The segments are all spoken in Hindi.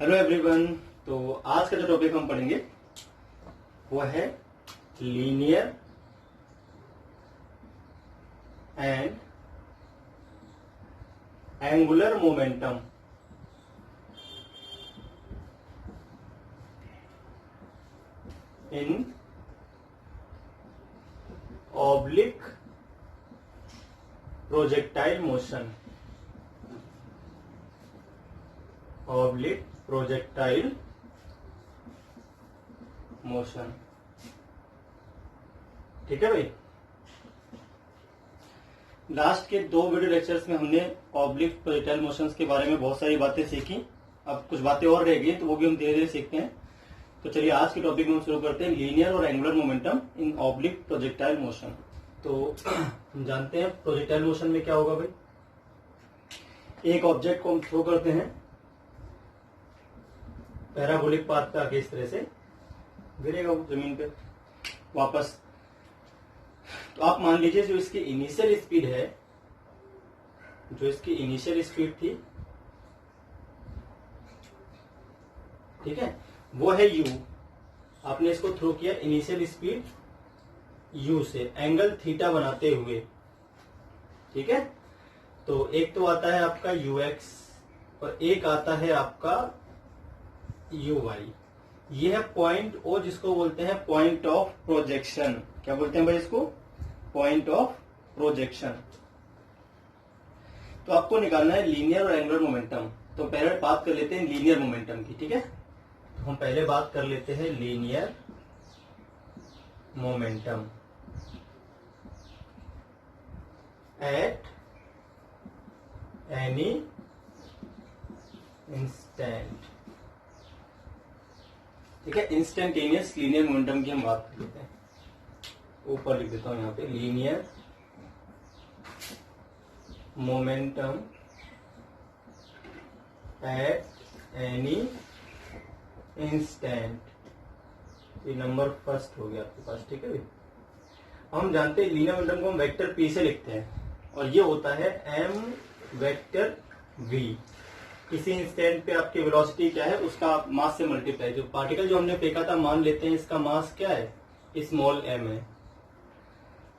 Hello everyone. तो आज का जो टॉपिक हम पढ़ेंगे वो है linear and angular momentum in oblique projectile motion. Oblique projectile motion, ठीक है भाई। लास्ट के 2 वीडियो लेक्चर्स में हमने ऑब्लिक प्रोजेक्टाइल मोशंस के बारे में बहुत सारी बातें सीखी। अब कुछ बातें और रह गई तो वो भी हम धीरे धीरे सीखते हैं। तो चलिए आज के टॉपिक में हम शुरू करते हैं लीनियर और एंगुलर मोमेंटम इन ऑब्लिक प्रोजेक्टाइल मोशन। तो हम जानते हैं प्रोजेक्टाइल मोशन में क्या होगा भाई। एक ऑब्जेक्ट को हम थ्रो करते हैं पैराबोलिक पाथ पे आगे, इस तरह से गिरेगा वो जमीन पे वापस। तो आप मान लीजिए जो इसकी इनिशियल स्पीड है, जो इसकी इनिशियल स्पीड थी, ठीक है, वो है u। आपने इसको थ्रो किया इनिशियल स्पीड u से एंगल थीटा बनाते हुए, ठीक है। तो एक तो आता है आपका ux और एक आता है आपका uy। ये है पॉइंट o, जिसको बोलते हैं पॉइंट ऑफ प्रोजेक्शन। क्या बोलते हैं भाई इसको? Point of projection. तो आपको निकालना है लीनियर और एंगुलर मोमेंटम। तो पहले बात कर लेते हैं लीनियर मोमेंटम की, ठीक है। तो हम पहले बात कर लेते हैं linear momentum at any instant, ठीक है। इंस्टेंटेनियस लीनियर मोमेंटम की हम बात कर लेते हैं। ऊपर लिख देता हूं यहां पे linear momentum at any instant. ये नंबर फर्स्ट हो गया आपके पास, ठीक है भाई। हम जानते हैं लीनियर मोमेंटम को हम वेक्टर पी से लिखते हैं और ये होता है एम वेक्टर वी। किसी इंस्टेंट पे आपकी वेलोसिटी क्या है, उसका मास से मल्टीप्लाई। जो पार्टिकल जो हमने फेंका था, मान लेते हैं इसका मास क्या है, स्मॉल m है।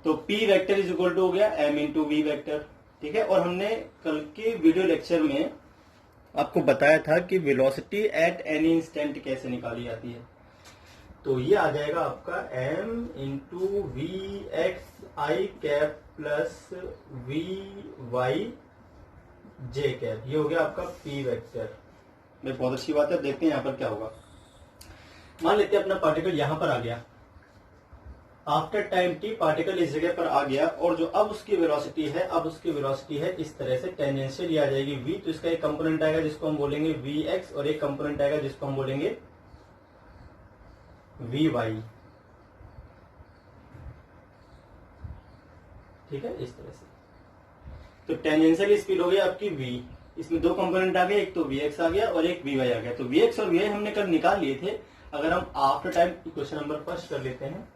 तो p vector is equal to हो गया m इंटू वी वेक्टर, ठीक है। और हमने कल के वीडियो लेक्चर में आपको बताया था कि वेलोसिटी एट एनी इंस्टेंट कैसे निकाली जाती है। तो ये आ जाएगा आपका m into we x I cap plus we Y J cap. ये हो गया आपका p वेक्टर। बहुत अच्छी बात है। देखते हैं यहाँ पर क्या होगा। मान लेते हैं अपना पार्टिकल यहां पर आ गया। आफ्टर टाइम t पार्टिकल इस जगह पर आ गया और जो अब उसकी वेलोसिटी है, अब उसकी वेलोसिटी है इस तरह से टेंजेंशियल आ जाएगी v। तो इसका एक कंपोनेंट आएगा जिसको हम बोलेंगे vx और एक कंपोनेंट आएगा जिसको हम बोलेंगे vy, ठीक है, इस तरह से। तो टेंजेंशियल स्पीड हो गई आपकी v। इसमें 2 कंपोनेंट आ गए, एक तो vx आ गया और एक vy आ गया। तो vx और vy हमने कल निकाल लिए थे। अगर हम after time equation number first कर लेते हैं,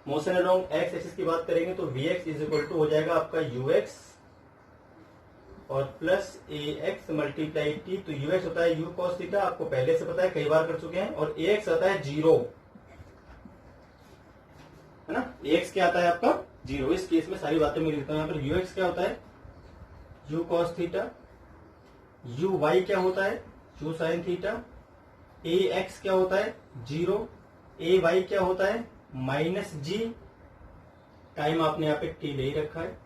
मोशन अलोंग एक्स एक्सिस की बात करेंगे तो vx इज इक्वल टू हो जाएगा आपका ux और प्लस ax मल्टीप्लाई t। तो ux होता है u cos थीटा, आपको पहले से पता है, कई बार कर चुके हैं। और ax आता है 0, है ना। ax क्या आता है आपका 0। इस केस में सारी बातें मैं लिखता हूं यहाँ पर। ux क्या होता है u cos थीटा, uy क्या होता है u sin थीटा, ax क्या होता है 0, ay क्या होता है माइनस जी। टाइम आपने यहाँ पे t ले ही रखा है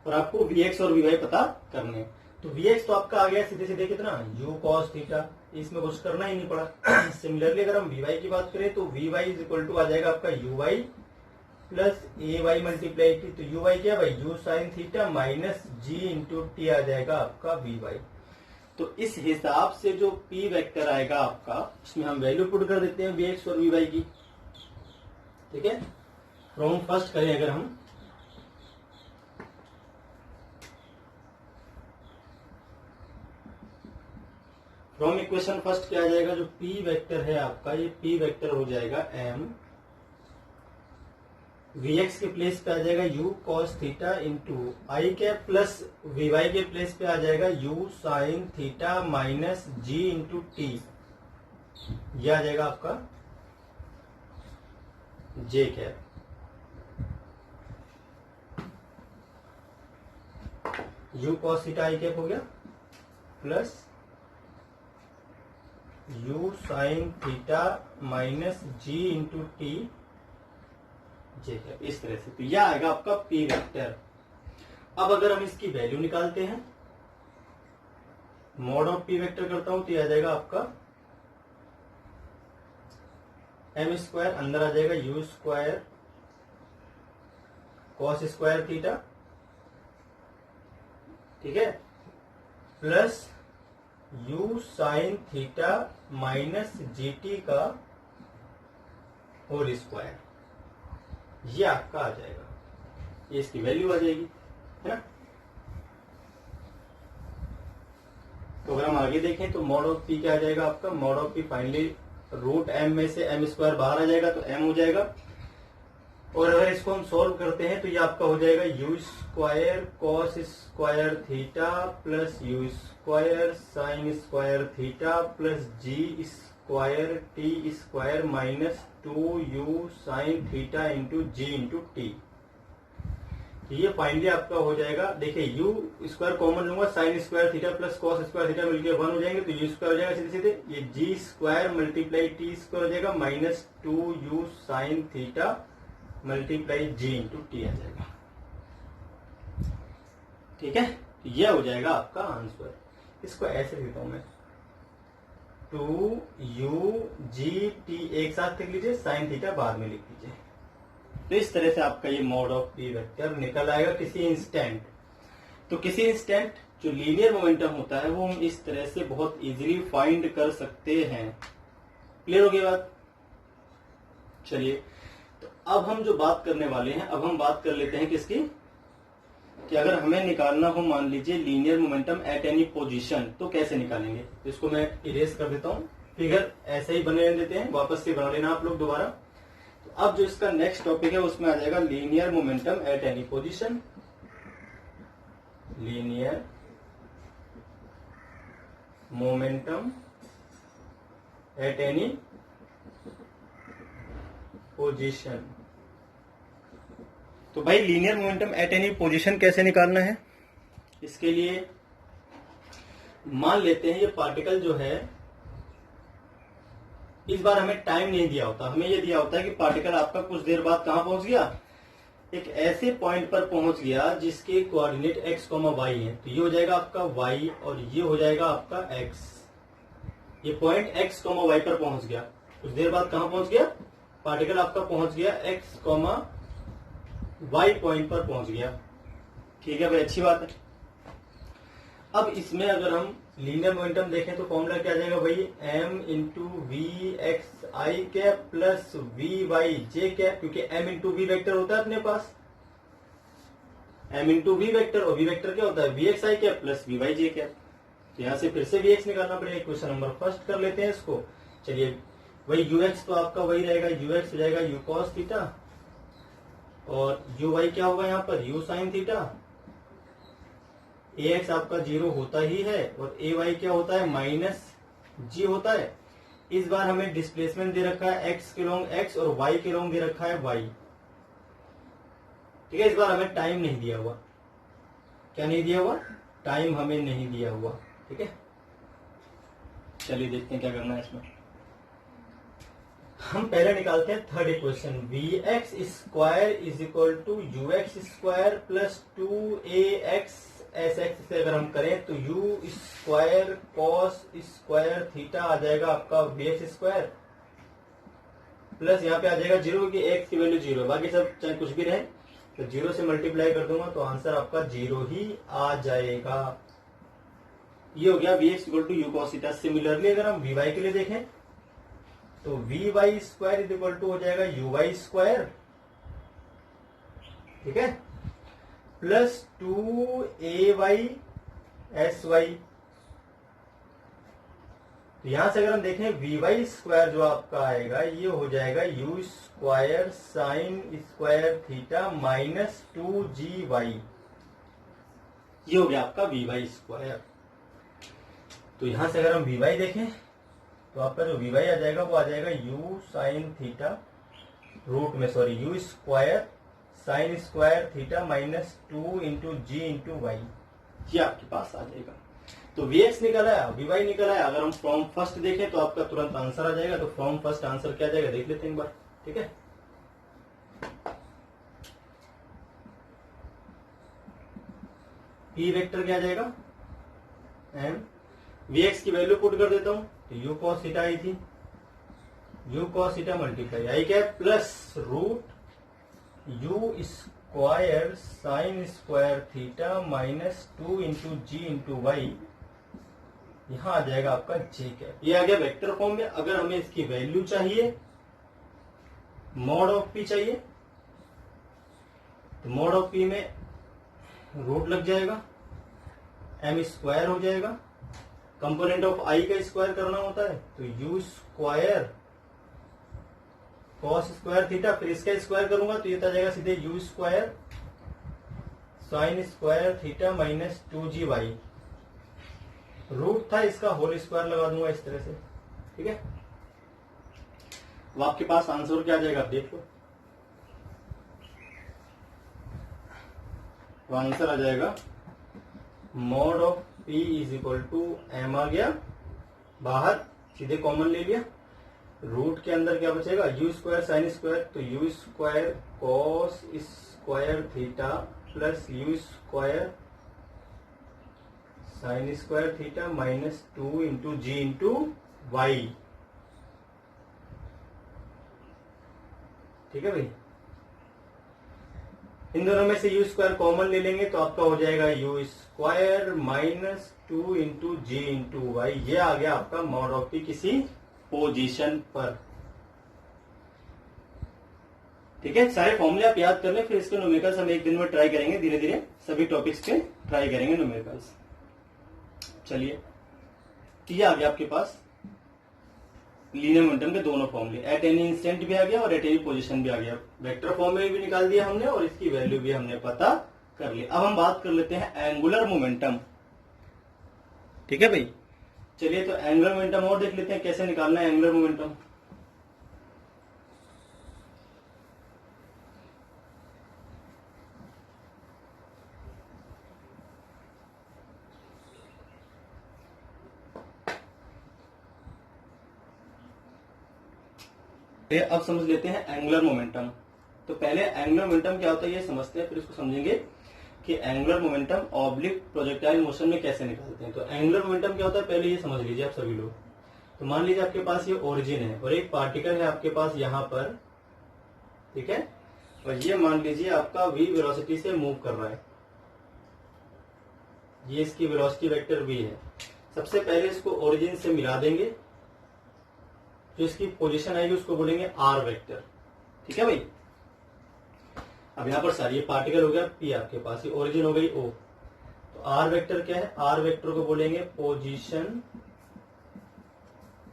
और आपको vx और vy पता करने। तो vx तो आपका आ गया सीधे सीधे कितना, u cos थीटा, इसमें कुछ करना ही नहीं पड़ा। सिमिलरली अगर हम vy की बात करें तो vy इज इक्वल टू आ जाएगा आपका uy प्लस ay मल्टीप्लाई टी। तो uy क्या भाई u sin theta minus g into t आ जाएगा आपका vy। तो इस हिसाब से जो p वेक्टर आएगा आपका, उसमें हम वैल्यू पुट कर देते हैं vx और vy की, ठीक है। फ्रॉम फर्स्ट करें अगर हम, फ्रॉम इक्वेशन फर्स्ट क्या आ जाएगा, जो p वेक्टर है आपका, ये p वेक्टर हो जाएगा m वी एक्स के प्लेस पे आ जाएगा u cos theta into i cap plus we y के प्लेस पे आ जाएगा u sine theta minus g into t. यह आ जाएगा आपका j cap. U cos theta i cap हो गया plus u sine theta minus g into t j cap. इस तरह से तो यह आएगा आपका पी वेक्टर। अब अगर हम इसकी वैल्यू निकालते हैं, मॉड ऑफ पी वेक्टर करता हूं तो यह आ जाएगा आपका एम स्क्वायर, अंदर आ जाएगा u square cos square theta, ठीक है, plus u sine theta minus GT का होल स्क्वायर। ये आपका आ जाएगा, ये इसकी वैल्यू आ जाएगी, है ना। तो अगर हम आगे देखें तो मॉड ऑफ पी क्या आ जाएगा आपका, mod of P finally root M में से एम स्क्वायर बाहर आ जाएगा तो एम हो जाएगा। और अगर इसको हम सॉल्व करते हैं तो ये आपका हो जाएगा u square cos square theta plus u square sine square theta plus g square t square minus 2u sine theta into g into t. ये फाइनली आपका हो जाएगा, देखिए यू स्क्वायर कॉमन लूंगा, sine square theta plus cos square theta मिलकर 1 हो जाएंगे तो यू स्क्वायर हो जाएगा सीधे सीधे। ये g square multiply t square हो जाएगा minus 2u sine theta multiply g into t आ जाएगा, ठीक है। यह हो जाएगा आपका आंसर। इसको ऐसे लिखता हूं मैं 2u जी टी एक साथ लिख लीजिए, साइन थीटा बाद में लिख लीजिए। तो इस तरह से आपका ये मॉड ऑफ पी वेक्टर निकल आएगा किसी इंस्टेंट। तो किसी इंस्टेंट जो लीनियर मोमेंटम होता है वो हम इस तरह से बहुत इजीली फाइंड कर सकते हैं। क्लियर हो गई बात। चलिए तो अब हम जो बात करने वाले हैं, अब हम बात कर लेते हैं किसकी, कि अगर हमें निकालना हो मान लीजिए linear momentum at any position तो कैसे निकालेंगे। तो इसको मैं इरेज कर देता हूं, फिगर ऐसे ही बने रहने देते हैं, वापस से बना लेना आप लोग दोबारा। तो अब जो इसका नेक्स्ट टॉपिक है उसमें आ जाएगा linear momentum at any position. Linear momentum at any position. तो भाई linear momentum at any position कैसे निकालना है, इसके लिए मान लेते हैं ये पार्टिकल जो है, इस बार हमें टाइम नहीं दिया होता, हमें ये दिया होता है कि पार्टिकल आपका कुछ देर बाद कहां पहुंच गया, एक ऐसे पॉइंट पर पहुंच गया जिसके कोऑर्डिनेट x, y है। तो ये हो जाएगा आपका y और ये हो जाएगा आपका x। ये पॉइंट x, y पर पहुंच गया, कुछ देर बाद कहां पहुंच गया, पार्टिकल आपका पहुंच गया x, y पॉइंट पर पहुंच गया, ठीक है भाई, अच्छी बात है। अब इसमें अगर हम लीनियर मोमेंटम देखें तो फॉर्मूला क्या आ जाएगा भाई, m into we x I cap plus we Y J cap, क्योंकि m इंटू वी वैक्टर होता है अपने पास, m इंटू वी वैक्टर, और वी वैक्टर क्या होता है v x I cap plus we Y J cap. तो यहां से फिर से वी एक्स निकालना पड़ेगा। क्वेश्चन नंबर फर्स्ट कर लेते हैं इसको। चलिए वही यू एक्स तो आपका वही रहेगा, यू एक्स हो जाएगा यू कॉस थीटा, और यू वाई क्या होगा यहाँ पर you sine theta. A x आपका 0 होता ही है और ए वाई क्या होता है माइनस जी होता है। इस बार हमें डिस्प्लेसमेंट दे रखा है x के लॉन्ग x और y के लॉन्ग दे रखा है y, ठीक है। इस बार हमें टाइम नहीं दिया हुआ, क्या नहीं दिया हुआ, टाइम हमें नहीं दिया हुआ, ठीक है। चलिए देखते हैं क्या करना है इसमें। हम पहले निकालते हैं third equation, v x square is equal to u x square plus 2ax s x से अगर हम करें तो u square cos square theta आ जाएगा आपका वी एक्स स्क्वायर, प्लस यहाँ पे आ जाएगा 0 क्योंकि एक्स की वैल्यू 0, बाकी सब चाहे कुछ भी रहे तो 0 से मल्टीप्लाई कर दूंगा तो आंसर आपका 0 ही आ जाएगा। ये हो गया v x equal to u cos theta. Similarly अगर हम वी वाई के लिए देखें तो v y square is equal to हो जाएगा यू वाई स्क्वायर, ठीक है, प्लस 2ay एस वाई, तो यहां से अगर हम देखें वी वाई स्क्वायर जो आपका आएगा ये हो जाएगा u square sine square theta minus 2GY, ये हो गया आपका वी वाई स्क्वायर। तो यहां से अगर हम वी वाई देखें तो आपका जो वी वाई आ जाएगा वो आ जाएगा यू साइन थीटा रूट में you square sine square theta minus 2 × G × Y, ये आपके पास आ जाएगा। तो Vx निकल आया, Vy निकल आया। अगर हम फ्रॉम फर्स्ट देखें तो आपका तुरंत आंसर आ जाएगा। तो फ्रॉम फर्स्ट आंसर क्या आ जाएगा देख लेते हैं एक बार, ठीक है। P वेक्टर क्या आ जाएगा एम, Vx की वैल्यू पुट कर देता हूं तो u cos थीटा आई थी, u cos theta multiply i क्या plus root u square sine square theta minus 2 × G × Y, यहां आ जाएगा आपका जे कैप। ये आ गया वेक्टर फॉर्म में। अगर हमें इसकी वैल्यू चाहिए, मॉड ऑफ पी चाहिए, तो मॉड ऑफ पी में रूट लग जाएगा, एम स्क्वायर हो जाएगा, कंपोनेंट ऑफ आई का स्क्वायर करना होता है तो u square cos square theta, फिर इसका स्क्वायर करूंगा तो ये आ जाएगा सीधे u square sine square theta minus 2GY, root था इसका होल स्क्वायर लगा दूंगा इस तरह से, ठीक है। अब आपके पास आंसर क्या आ जाएगा आप देख लो। तो आंसर आ जाएगा mod of P is equal to m, आ गया बाहर, सीधे कॉमन ले लिया, रूट के अंदर क्या बचेगा यू स्क्वायर साइन स्क्वायर, तो u square cos square theta plus u square sine square theta minus 2 × G × Y, ठीक है भाई। इन दोनों में से यू स्क्वायर कॉमन ले लेंगे तो आपका हो जाएगा u square minus 2 × G × Y, ये आ गया आपका मॉड ऑफ पी किसी पोजीशन पर, ठीक है। सारे फॉर्मूले आप याद कर लें, फिर इसके न्यूमेरिकल्स हम एक दिन में ट्राई करेंगे, धीरे धीरे सभी टॉपिक्स के ट्राई करेंगे न्यूमेरिकल्स। चलिए, ये आ गया आपके पास लीनियर मोमेंटम के दोनों फॉर्मूले, एट एनी इंस्टेंट भी आ गया और एट एनी पोजीशन भी आ गया, वेक्टर फॉर्म में भी निकाल दिया हमने और इसकी वैल्यू भी हमने पता कर ली। अब हम बात कर लेते हैं एंगुलर मोमेंटम, ठीक है भाई। चलिए, तो एंगुलर मोमेंटम और देख लेते हैं कैसे निकालना है एंगुलर मोमेंटम। अब समझ लेते हैं एंगुलर मोमेंटम। तो पहले एंगुलर मोमेंटम क्या होता है ये समझते हैं, फिर इसको समझेंगे कि angular momentum oblique projectile motion में कैसे निकालते हैं। तो एंगुलर मोमेंटम क्या होता है पहले ये समझ लीजिए आप सभी लोग। तो मान लीजिए आपके पास ये ओरिजिन है और एक पार्टिकल है आपके पास यहाँ पर, ठीक है, और ये मान लीजिए आपका v वेलोसिटी से मूव कर रहा है, ये इसकी वेलोसिटी वेक्टर v है। सबसे पहले इसको ओरिजिन से मिला देंगे, जो इसकी पोजीशन आएगी उसको बोलेंगे आर वेक्टर, ठीक है भाई। अब यहां पर सर ये पार्टिकल हो गया P आपके पास, ये ओरिजिन हो गई O, तो आर वेक्टर क्या है, आर वेक्टर को बोलेंगे position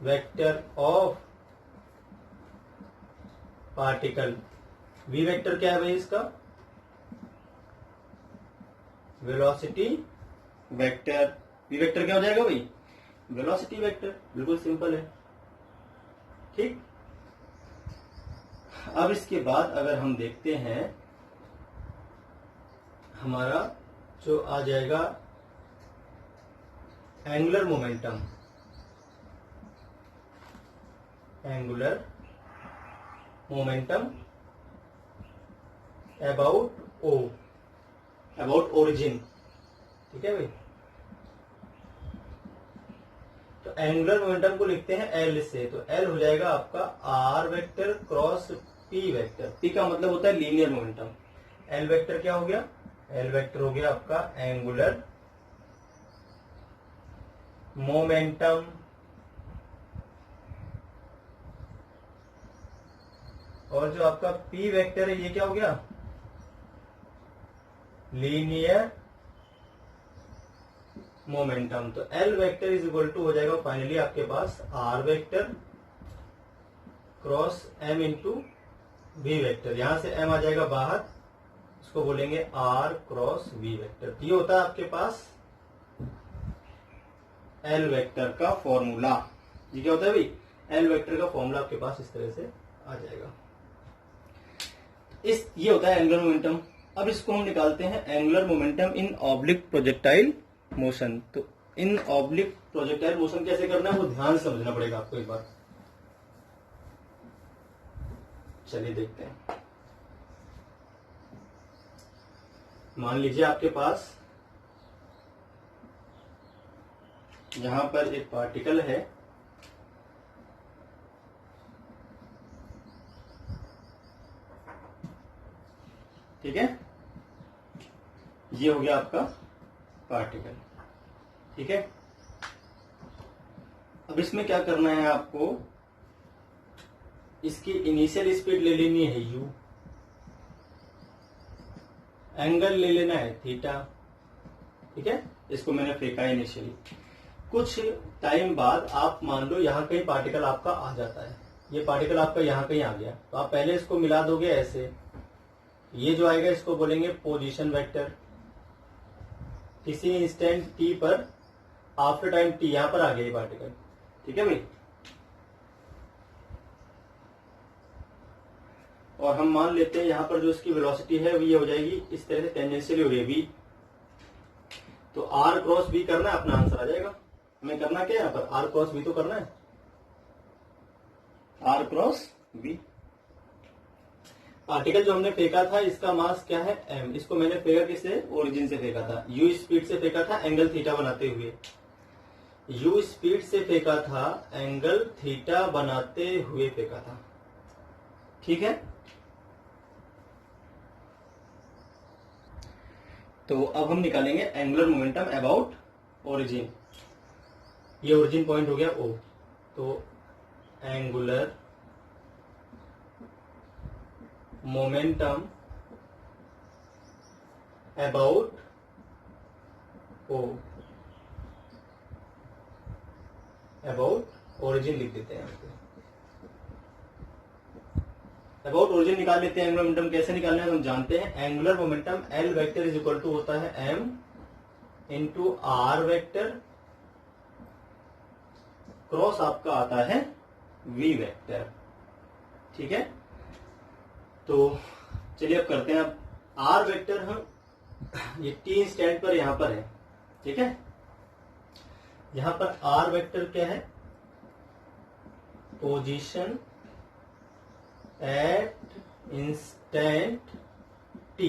vector of particle. V vector क्या है भाई इसका, वेलोसिटी वेक्टर। V वेक्टर क्या हो जाएगा भाई, वेलोसिटी वेक्टर, बिल्कुल सिंपल है, ठीक। अब इसके बाद अगर हम देखते हैं हमारा जो आ जाएगा angular momentum, angular momentum about O, about origin, ठीक है भाई। तो एंगुलर मोमेंटम को लिखते हैं L से, तो L हो जाएगा आपका R vector cross P vector. P का मतलब होता है लीनियर मोमेंटम, L वेक्टर क्या हो गया, L वेक्टर हो गया आपका एंगुलर मोमेंटम, और जो आपका P वेक्टर है ये क्या हो गया, लीनियर मोमेंटम। तो L vector is equal to हो जाएगा फाइनली आपके पास r vector cross m into v vector. यहां से एम आ जाएगा बाहर, इसको बोलेंगे आर क्रॉस वी वेक्टर। ये होता है आपके पास एल वेक्टर का फॉर्मूला। ये क्या होता है भाई, एल वेक्टर का फॉर्मूला आपके पास इस तरह से आ जाएगा। ये होता है एंगुलर मोमेंटम। अब इसको हम निकालते हैं एंगुलर मोमेंटम इन ऑब्लिक प्रोजेक्टाइल मोशन। तो इन ऑब्लिक प्रोजेक्टाइल मोशन कैसे करना है वो ध्यान से समझना पड़ेगा आपको एक बार। चलिए देखते हैं। मान लीजिए आपके पास यहां पर एक पार्टिकल है, ठीक है, ये हो गया आपका पार्टिकल, ठीक है। अब इसमें क्या करना है आपको, इसकी इनिशियल स्पीड ले लेनी है u, एंगल ले लेना है थीटा, ठीक है। इसको मैंने फेंका इनिशियली। कुछ टाइम बाद आप मान लो यहां कहीं पार्टिकल आपका आ जाता है, ये पार्टिकल आपका यहां कहीं आ गया, तो आप पहले इसको मिला दोगे ऐसे, ये जो आएगा इसको बोलेंगे पोजीशन वेक्टर। किसी इंस्टेंट t पर आफ्टर टाइम t यहां पर आ गया ये पार्टिकल, ठीक है भाई। और हम मान लेते हैं यहां पर जो इसकी वेलोसिटी है वो ये हो जाएगी इस तरह से, टेंजेंशियली हो रही है v। तो r क्रॉस v करना है, अपना आंसर आ जाएगा। हमें करना क्या है यहाँ पर, r क्रॉस v तो करना है, r क्रॉस v। पार्टिकल जो हमने फेंका था इसका मास क्या है m, इसको मैंने फेंका किससे, ओरिजिन से फेंका था, u स्पीड से फेंका था एंगल थीटा बनाते हुए, u स्पीड से फेंका था एंगल थीटा बनाते हुए फेंका था, ठीक है। तो अब हम निकालेंगे एंगुलर मोमेंटम अबाउट ओरिजिन। ये ओरिजिन पॉइंट हो गया O, तो angular momentum about O, about origin लिख देते हैं। अबाउट ओरिजिन निकाल लेते हैं। एंगुलर मोमेंटम कैसे निकालना है हम जानते हैं। Angular momentum L vector is equal to होता है m into r vector cross आपका आता है v वेक्टर, ठीक है। तो चलिए अब करते हैं। अब आर वेक्टर हम ये t स्टैंड पर यहां पर है, ठीक है। यहां पर आर वेक्टर क्या है, पोजीशन एट इंस्टेंट t।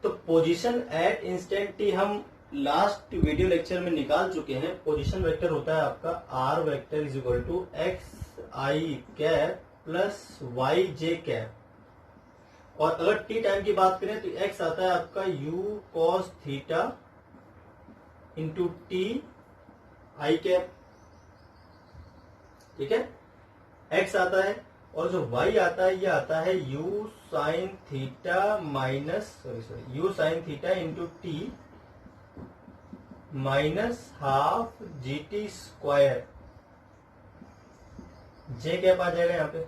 तो पोजीशन एट इंस्टेंट t हम लास्ट वीडियो लेक्चर में निकाल चुके हैं। पोजीशन वेक्टर होता है आपका r vector is equal to x I cap plus y J cap. और अगर t टाइम की बात करें तो x आता है आपका u cos theta into t आई कैप, ठीक है, x आता है। और जो y आता है ये आता है u sine theta minus u sine theta into t minus half g t square, j cap आ जाएगा यहाँ पे,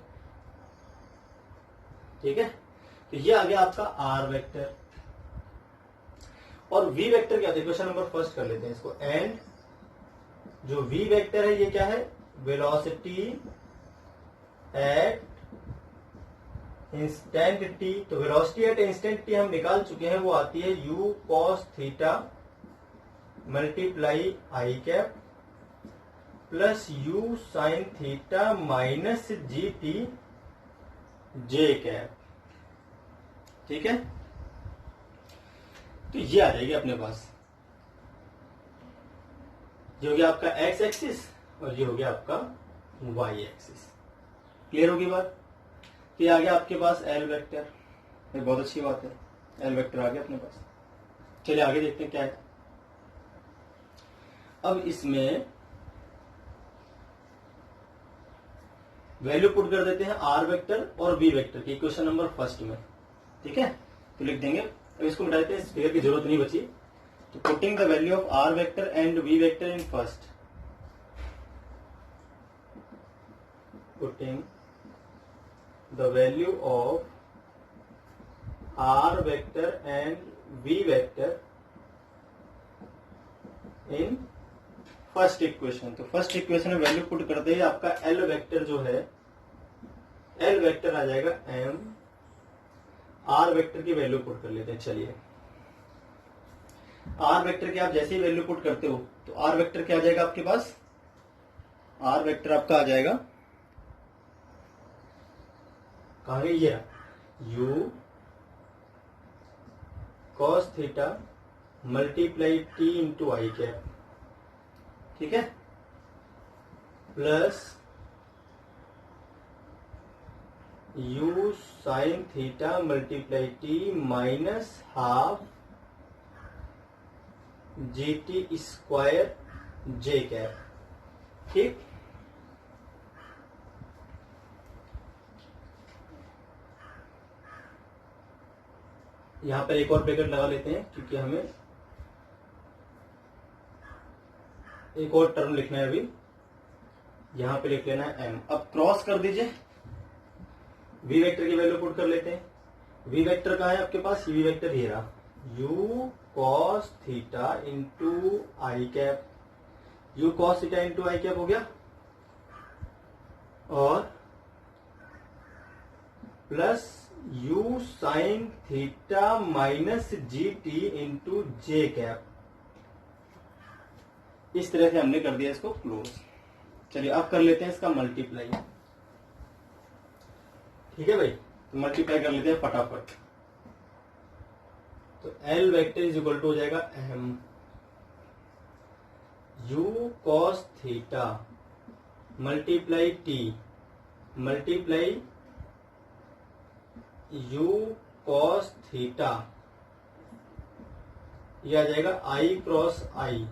ठीक है। तो ये आ गया आपका आर वेक्टर। और v वेक्टर क्या था, क्वेश्चन नंबर फर्स्ट कर लेते हैं इसको। एंड जो v वेक्टर है ये क्या है, वेलोसिटी एट इंस्टेंट t। तो वेलोसिटी एट इंस्टेंट t हम निकाल चुके हैं, वो आती है u cos theta multiply i cap plus u sine theta minus g t j cap, ठीक है। तो ये आ जाएगी अपने पास, ये हो गया आपका x एक्सिस और ये हो गया आपका y एक्सिस। क्लियर होगी बात। तो ये आ गया आपके पास एल वेक्टर, ये बहुत अच्छी बात है, एल वेक्टर आ गया अपने पास। चलिए आगे देखते हैं क्या है। अब इसमें वैल्यू पुट कर देते हैं आर वेक्टर और वी वेक्टर की क्वेश्चन नंबर फर्स्ट में, ठीक है। तो लिख देंगे, अब इसको मिटा देते हैं, फिगर की जरूरत नहीं बची। तो putting the value of r vector and v vector in first, putting the value of r vector and v vector in first equation. तो फर्स्ट इक्वेशन में वैल्यू पुट करते ही आपका एल वेक्टर जो है, एल वेक्टर आ जाएगा एम, आर वेक्टर की वैल्यू पुट कर लेते हैं। चलिए आर वेक्टर की आप जैसे ही वैल्यू पुट करते हो तो आर वेक्टर क्या आ जाएगा आपके पास, आर वेक्टर आपका आ जाएगा कहा है ये you cos theta multiply T into i cap, ठीक है, plus u sine theta multiply t minus half g t square j cap, ठीक। यहां पर एक और ब्रैकेट लगा लेते हैं क्योंकि हमें एक और टर्म लिखना है अभी, यहां पे लिख लेना है एम। अब क्रॉस कर दीजिए, वी वेक्टर की वैल्यू पुट कर लेते हैं। वी वेक्टर कहाँ है आपके पास, वी वेक्टर ये रहा, you cos theta into i cap, u cos theta into i cap हो गया, और plus u sine theta minus g T into जे कैप। इस तरह से हमने कर दिया इसको क्लोज। चलिए अब कर लेते हैं इसका मल्टीप्लाई, ठीक है भाई, तो मल्टीप्लाई कर लेते हैं फटाफट। तो L vector is equal to हो जाएगा m u cos theta multiply t multiply u cos theta, यह आ जाएगा आई क्रॉस आई,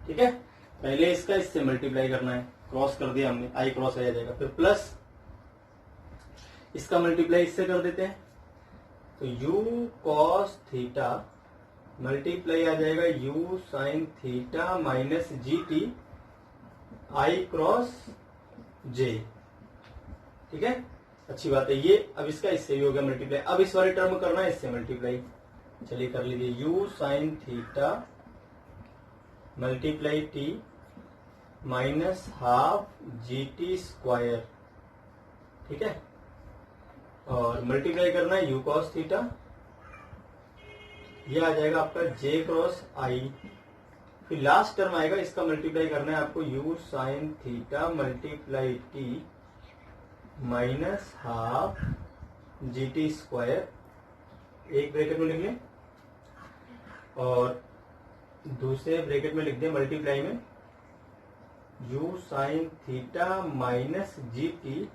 ठीक है। पहले इसका इससे मल्टीप्लाई करना है, क्रॉस कर दिया हमने, आई क्रॉस आई आ जाएगा, फिर प्लस इसका मल्टीप्लाई इससे कर देते हैं, तो यू कॉस थीटा मल्टीप्लाई आ जाएगा u sine theta minus g t i cross j, ठीक है। अच्छी बात है ये। अब इसका इससे भी हो गया मल्टीप्लाई, अब इस वाले टर्म करना है इससे मल्टीप्लाई। चलिए कर लीजिए, you sine theta multiply t minus half g t square, ठीक है, और मल्टीप्लाई करना है यू कॉस थीटा, ये आ जाएगा आपका जे क्रॉस आई, फिर लास्ट टर्म आएगा इसका मल्टीप्लाई करना है आपको you sine theta multiply t minus half g t square, एक ब्रैकेट में लिख लें और दूसरे ब्रैकेट में लिख दें मल्टीप्लाई में you sine theta minus g T,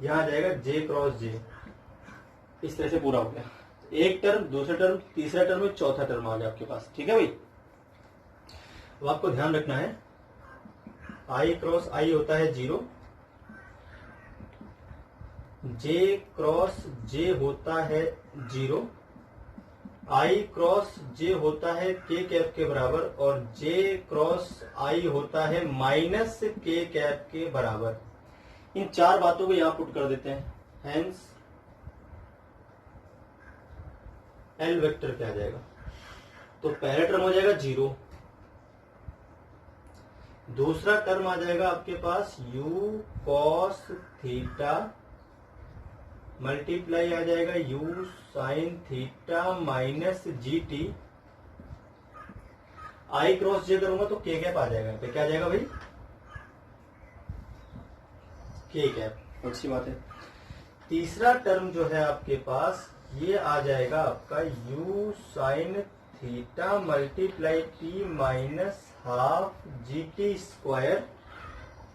यहां आ जाएगा जे क्रॉस जे। इस तरह से पूरा हो गया, एक टर्म, दूसरा टर्म, तीसरा टर्म में चौथा टर्म आ गया आपके पास, ठीक है भाई। अब आपको ध्यान रखना है आई क्रॉस आई होता है 0, जे क्रॉस जे होता है 0, आई क्रॉस जे होता है के कैप के बराबर, और जे क्रॉस आई होता है माइनस के कैप के बराबर। इन चार बातों को यहां पुट कर देते हैं, हेंस एल वेक्टर क्या आ जाएगा, तो पहला टर्म हो जाएगा 0, दूसरा टर्म आ जाएगा आपके पास यू कॉस थीटा मल्टीप्लाई आ जाएगा u sine theta minus g t, i cross j करूंगा तो के कैप आ जाएगा, पे क्या आ जाएगा भाई, के कैप। अच्छी बात है। तीसरा टर्म जो है आपके पास ये आ जाएगा आपका u sine theta multiply t minus half g t square,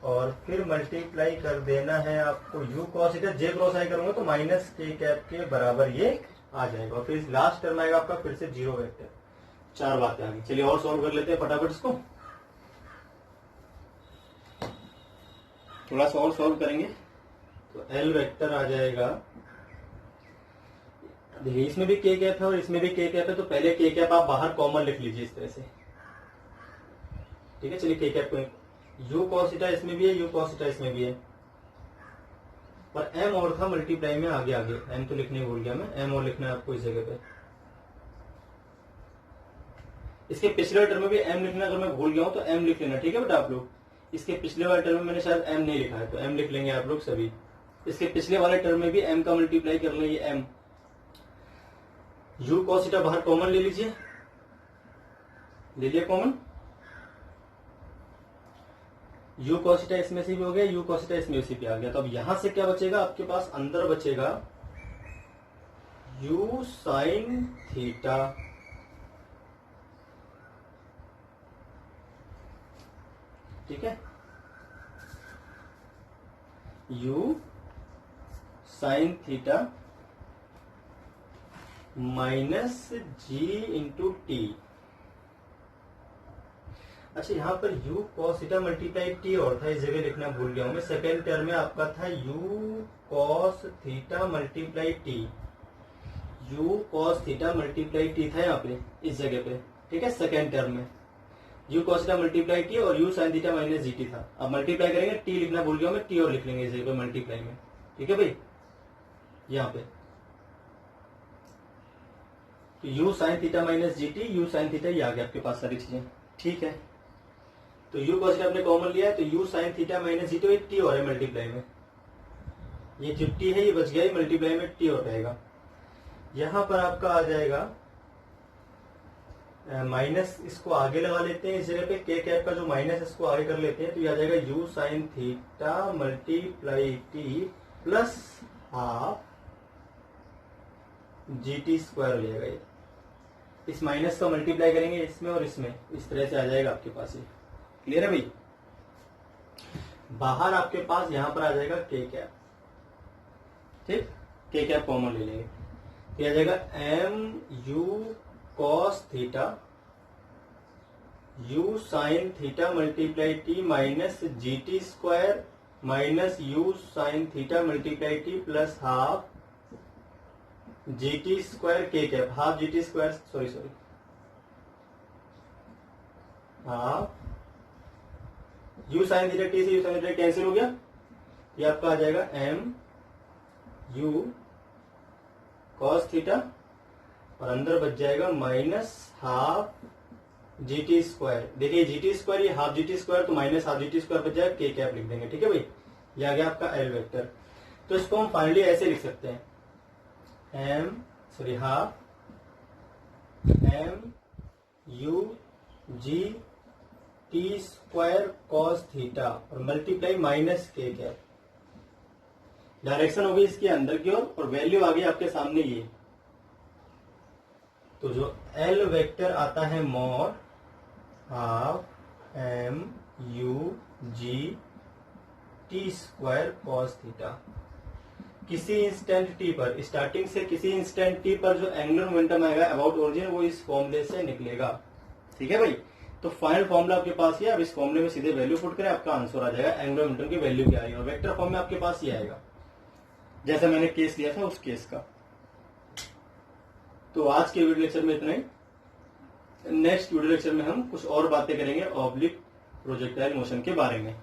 और फिर मल्टीप्लाई कर देना है आपको u cos theta, j cross i करूंगा तो माइनस के कैप के बराबर ये आ जाएगा, और फिर लास्ट टर्म आएगा आपका फिर से 0 वेक्टर। चार बातें आ गई। चलिए और सॉल्व कर लेते हैं फटाफट इसको, थोड़ा सा और सॉल्व करेंगे। तो एल वेक्टर आ जाएगा, देखिए इसमें भी के कैप है और इसमें भी के कैप है, तो पहले के कैप आप बाहर कॉमन लिख लीजिए इस तरह से। ठीक है, चलिए के कैप को यू कॉस थीटा इसमें भी है, यू कॉस थीटा इसमें भी है, पर एम और था मल्टीप्लाई में आगे आगे, एम तो लिखने भूल गया मैं, एम और लिखना है आपको इस जगह पे। इसके पिछले टर्म में भी एम लिखना, अगर मैं भूल गया हूं तो एम लिख लेना, ठीक है बेटा आप लोग। इसके पिछले वाले टर्म में मैंने शायद एम नहीं लिखा है, तो एम लिख लेंगे आप लोग सभी। इसके पिछले वाले टर्म में भी एम का मल्टीप्लाई कर लेंगे, एम। यू कॉस थीटा बाहर कॉमन ले लीजिए, ले लिया कॉमन। यू कॉस थीटा इसमें से भी हो गया, यू कॉस थीटा इसमें से भी आ गया। तो अब यहां से क्या बचेगा आपके पास, अंदर बचेगा यू साइन थीटा, ठीक है, u sine theta minus g into t. अच्छा, यहां पर u cos theta multiply t और था, इस जगह लिखना भूल गया हूं मैं। सेकेंड टर्म में आपका था u cos theta multiply T, u cos theta multiply T था यहाँ पे इस जगह पे, ठीक है। सेकेंड टर्म में u cos theta multiply t और u sin theta minus g T था। अब मल्टीप्लाई करेंगे, टी लिखना भूल गया मैं, टी और लिख लेंगे इस जगह पे मल्टीप्लाई में, ठीक है भाई। यहाँ पे u sin theta minus g T, u sin theta, ये आ गया आपके पास सारी चीजें, ठीक है। तो u cos थीटा आपने कॉमन लिया है, तो u sin theta minus g T, T और है मल्टीप्लाई में, ये जो टी है ये बच गया, मल्टीप्लाई में टी और रहेगा। यहां पर आपका आ जाएगा माइनस, इसको आगे लगा लेते हैं इस जगह पे, के कैप का जो माइनस इसको आगे कर लेते हैं, तो ये आ जाएगा u sin theta multiply t plus half g t square हो जाएगा। ये इस माइनस का मल्टीप्लाई करेंगे इसमें और इसमें, इस तरह से आ जाएगा आपके पास। ये क्लियर है भाई। बाहर आपके पास यहां पर आ जाएगा के कैप, ठीक, के कैप कॉमन ले लेंगे, तो आ जाएगा m u cos theta u sine theta multiply t minus g t square minus u sine theta multiply t plus half g t square k cap, half g t square, sorry half u sine theta t से यू साइन थीटा कैंसिल हो गया, ये आपका आ जाएगा एम यू कॉस थीटा और अंदर बच जाएगा minus half g t square. देखिए जी टी स्क्वायर, ये हाफ जी टी स्क्वायर, तो minus half g t square बच जाएगा, के कैप लिख देंगे, ठीक है भाई। ये आ गया आपका एल वेक्टर। तो इसको हम फाइनली ऐसे लिख सकते हैं, half m u g t square cos theta और multiply minus k cap. Direction होगी इसके अंदर की ओर और वैल्यू आ गई आपके सामने ये। तो जो एल वेक्टर आता है mod half m u g t square cos theta, किसी इंस्टेंट टी पर, स्टार्टिंग से किसी इंस्टेंट टी पर जो एंगुलर मोमेंटम आएगा अबाउट ओरिजिन, वो इस फॉर्मूले से निकलेगा, ठीक है भाई। तो फाइनल फॉर्मूला आपके पास ये, अब इस फॉर्मूले में सीधे वैल्यू पुट करें, आपका आंसर आ जाएगा एंगुलर मोमेंटम की वैल्यू क्या आई, और वेक्टर फॉर्म में आपके पास ये आएगा जैसा मैंने केस लिया था उस केस का। तो आज के वीडियो लेक्चर में इतना ही। नेक्स्ट वीडियो लेक्चर में हम कुछ और बातें करेंगे ऑब्लिक प्रोजेक्टाइल मोशन के बारे में।